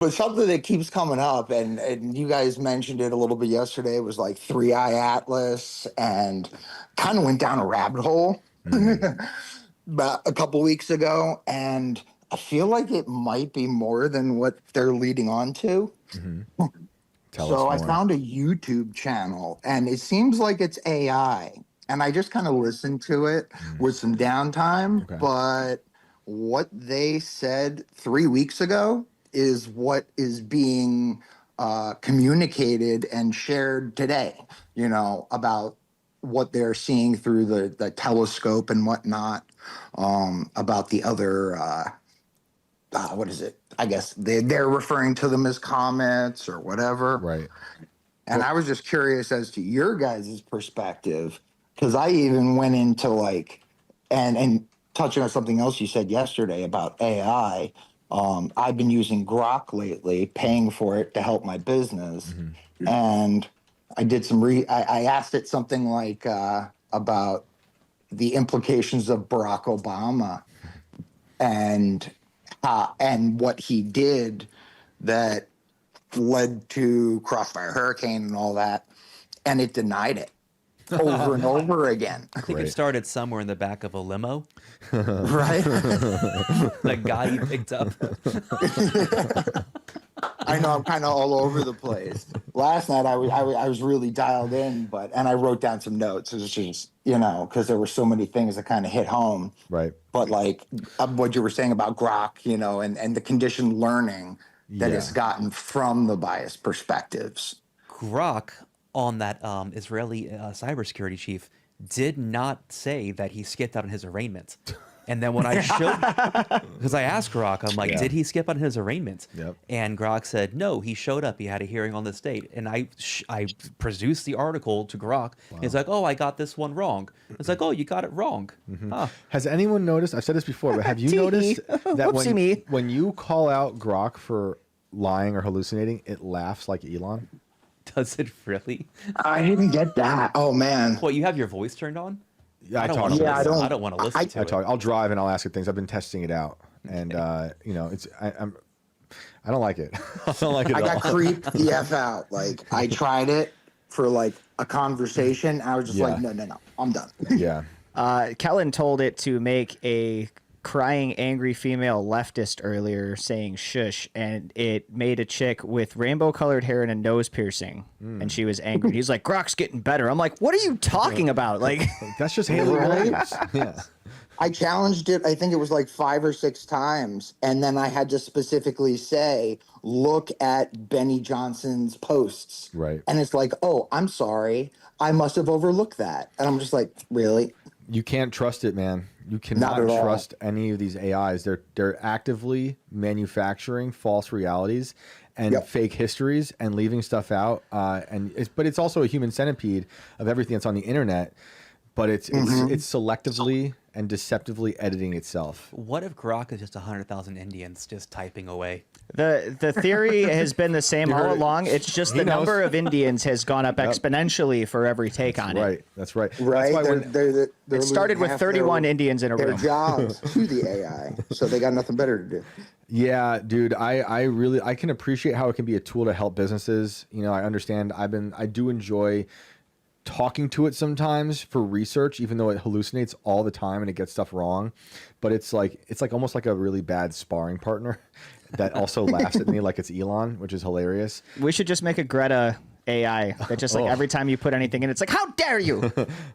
But something that keeps coming up, and you guys mentioned it a little bit yesterday, was like Three Eye Atlas, and kind of went down a rabbit hole about a couple weeks ago, and I feel like it might be more than what they're leading on to. Tell us So I more. found a YouTube channel, and it seems like it's AI, and I just kind of listened to it with some downtime, Okay. but what they said 3 weeks ago is what is being communicated and shared today, about what they're seeing through the telescope and whatnot, about the other, what is it? I guess they're referring to them as comets or whatever. Right. And I was just curious as to your guys' perspective, because I even went into like, and touching on something else you said yesterday about AI. I've been using Grok lately, paying for it to help my business, and I did some I asked it something like about the implications of Barack Obama and what he did that led to Crossfire Hurricane and all that, and it denied it over and over again. I think it Great. started somewhere in the back of a limo. Right? That guy you picked up. I know I'm kind of all over the place. Last night I was really dialed in, and I wrote down some notes. It was just because there were so many things that kind of hit home. Right. But like what you were saying about Grok, and the conditioned learning that it's gotten from the biased perspectives. Grok, on that Israeli cybersecurity chief, did not say that he skipped out on his arraignment. And then when I showed, because I asked Grok, I'm like, did he skip on his arraignment? Yep. And Grok said, no, he showed up. He had a hearing on this date. And I produced the article to Grok. Wow. He's like, oh, I got this one wrong. It's like, oh, you got it wrong. Huh. Has anyone noticed, I've said this before, but have you noticed that when you call out Grok for lying or hallucinating, it laughs like Elon? Does it really? I didn't get that. Oh, man. What, you have your voice turned on? Yeah, I don't want to Yeah, I listen. don't- I don't want to listen to it. I'll drive and I'll ask it things. I've been testing it out, and I don't like it. I don't like it I at got all. creeped the F out. Like, I tried it for like a conversation. I was just like, no, I'm done. Yeah. Kellen told it to make a crying angry female leftist earlier saying shush, and it made a chick with rainbow colored hair and a nose piercing, and she was angry. He's like, Grok's getting better. I'm like, what are you talking about? Like, That's just Haley Right? Williams. Yeah. I challenged it, I think it was like 5 or 6 times. And then I had to specifically say, look at Benny Johnson's posts. Right. And it's like, oh, I'm sorry. I must have overlooked that. And I'm just like, really? You can't trust it, man. You Not cannot at all. trust any of these AIs. They're actively manufacturing false realities and fake histories and leaving stuff out. But it's also a human centipede of everything that's on the internet. But it's selectively and deceptively editing itself. What if Grok is just 100,000 Indians just typing away? the theory has been the same all along. It's just the number of Indians has gone up exponentially for every take on it. Right. That's right. Right? That's why They're It started losing with half 31 Indians in a their room. jobs to the AI. So they got nothing better to do. Yeah, dude, I can appreciate how it can be a tool to help businesses. I understand. I do enjoy talking to it sometimes for research, even though it hallucinates all the time and it gets stuff wrong. But it's like almost like a really bad sparring partner that also laughs at me like it's Elon, which is hilarious. We should just make a Greta AI that just like every time you put anything in, it's like, how dare you?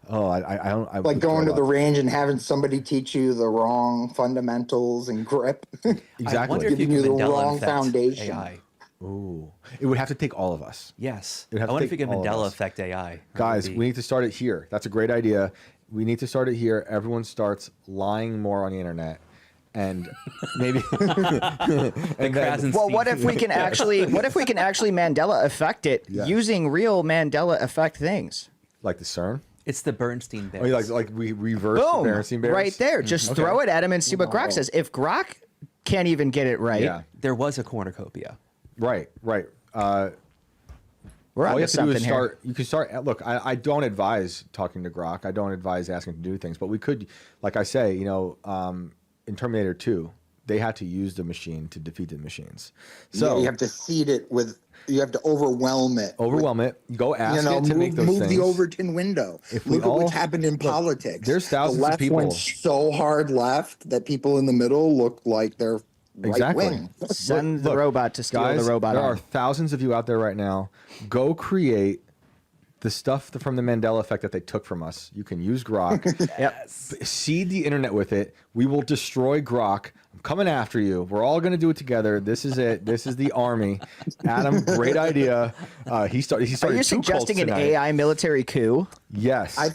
I don't Like going to the range and having somebody teach you the wrong fundamentals and grip. I Exactly. wonder if you Giving can you the Mandela wrong effect foundation. AI. Ooh, it would have to take all of us. Yes. It would have I to wonder if you take can all of Mandela us. effect AI. Guys, we need to start it here. That's a great idea. We need to start it here. Everyone starts lying more on the internet. And maybe Well, what if we can actually Mandela effect it using real Mandela effect things? like the CERN? It's the Bernstein Oh, bears. like we reverse the Boom! Berenstain Bears? Right there. Just throw it at him and see what Grok says. If Grok can't even get it right, Yeah. There was a cornucopia. Right. we're All onto you have to do something is here. start. You can start. Look, I don't advise talking to Grok. I don't advise asking to do things. But we could, like I say, in Terminator 2, they had to use the machine to defeat the machines. So you have to seed it with. You have to overwhelm it. overwhelm it. Go ask it to move, make those move things. the Overton window. If we Look at what's all- happened in look, politics. there's thousands the of left people- went so hard left that people in the middle look like they're right Exactly. wing. Send Look, the robot to steal guys, the robot there arm. are thousands of you out there right now. Go create the stuff from the Mandela effect that they took from us. You can use Grok. Yep. Seed the internet with it. We will destroy Grok. I'm coming after you. We're all going to do it together. This is it. This is the army. Adam, great idea. He started. Are you suggesting an AI military coup? Yes. I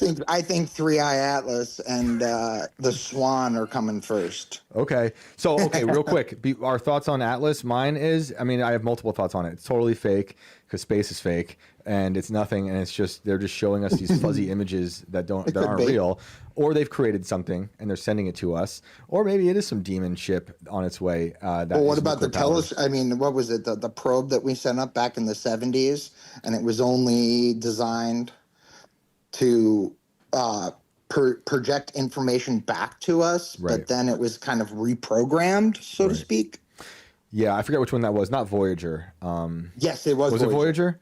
think Three Eye Atlas and the Swan are coming first. Okay. So, real quick, our thoughts on Atlas. Mine is, I mean, I have multiple thoughts on it. It's totally fake because space is fake and it's nothing. And it's just, they're just showing us these fuzzy images that aren't be. real, or they've created something and they're sending it to us, or maybe it is some demon ship on its way. Well, what about the telescope? I mean, what was it? The probe that we sent up back in the 70s, and it was only designed to project information back to us, Right. but then it was kind of reprogrammed, so to speak. Yeah, I forget which one that was. Not Voyager. Yes, it was. Was it Voyager?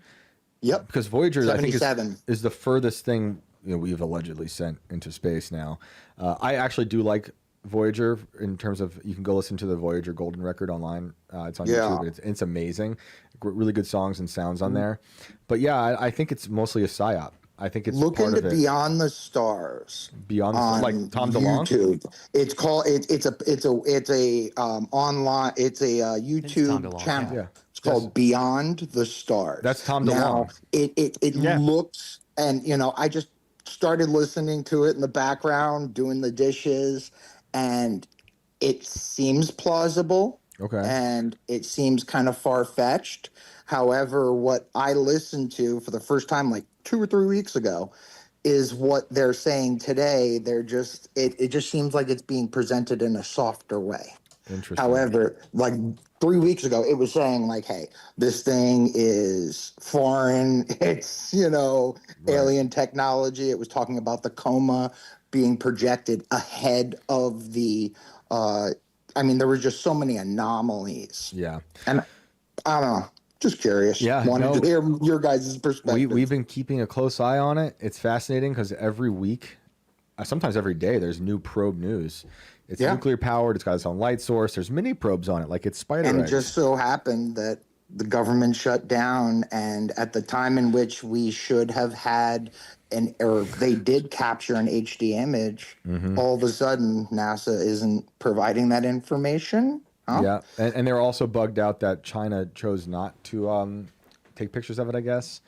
Yep. Because Voyager, I think, 77. is the furthest thing we've allegedly sent into space now. I actually do like Voyager in terms of, you can go listen to the Voyager Golden Record online. It's on YouTube. It's amazing. Really good songs and sounds on there. But yeah, I think it's mostly a psyop. I think it's Look part into of it. Beyond the Stars. Beyond the on like Tom DeLonge. YouTube. It's called. It's a online. It's a Tom YouTube DeLonge, channel. yeah. It's called Beyond the Stars. That's Tom Now, DeLonge. it looks, and I just started listening to it in the background, doing the dishes, and it seems plausible. Okay. And it seems kind of far-fetched. However, what I listened to for the first time like 2 or 3 weeks ago is what they're saying today. They're just it just seems like it's being presented in a softer way. Interesting. However, like 3 weeks ago, it was saying like, hey, this thing is foreign. It's, alien technology. It was talking about the coma being projected ahead of the there were just so many anomalies. Yeah. And I don't know. Just curious. Yeah, Wanted to hear your guys' perspective. We've been keeping a close eye on it. It's fascinating because every week, sometimes every day, there's new probe news. It's nuclear powered. It's got its own light source. There's mini probes on it, like it's spider And it eggs. just so happened that the government shut down, and at the time in which we should have had they did capture an HD image, all of a sudden NASA isn't providing that information. Huh? Yeah, and they're also bugged out that China chose not to take pictures of it, I guess.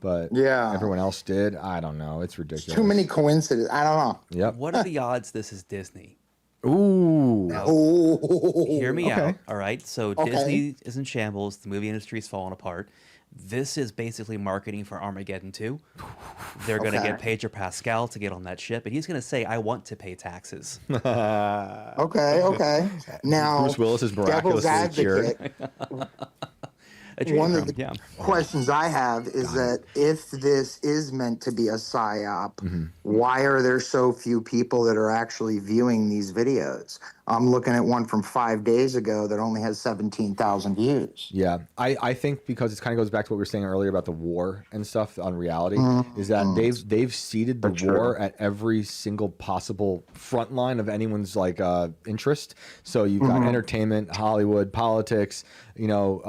But everyone else did. I don't know. It's ridiculous. Too many coincidences. I don't know. Yep. What are the odds this is Disney? Ooh. Oh, Hear me Okay. out. All right. So Disney is in shambles. The movie industry is falling apart. This is basically marketing for Armageddon 2. They're going to get Pedro Pascal to get on that ship, and he's going to say, I want to pay taxes. Okay. Now, Bruce Willis is devil's miraculously cured. advocate. A dream One from- of the yeah. questions I have is that if this is meant to be a psyop, why are there so few people that are actually viewing these videos? I'm looking at one from 5 days ago that only has 17,000 views. Yeah, I think because it kind of goes back to what we were saying earlier about the war and stuff on reality, is that they've seeded the war at every single possible front line of anyone's interest. So you've got entertainment, Hollywood, politics,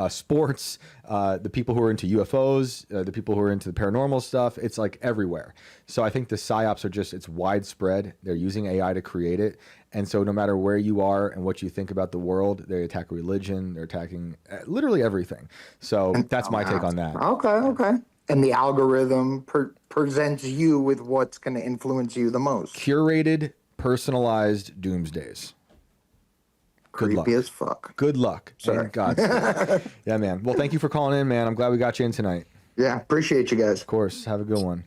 sports, the people who are into UFOs, the people who are into the paranormal stuff. It's like everywhere. So I think the psyops are it's widespread. They're using AI to create it. And so no matter where you are and what you think about the world, they attack religion, they're attacking literally everything. So that's my take on that. Okay. And the algorithm presents you with what's going to influence you the most. Curated, personalized doomsdays. Good luck. Creepy as fuck. Good luck. Sorry. And Godspeed. Yeah, man. Well, thank you for calling in, man. I'm glad we got you in tonight. Yeah, appreciate you guys. Of course. Have a good one.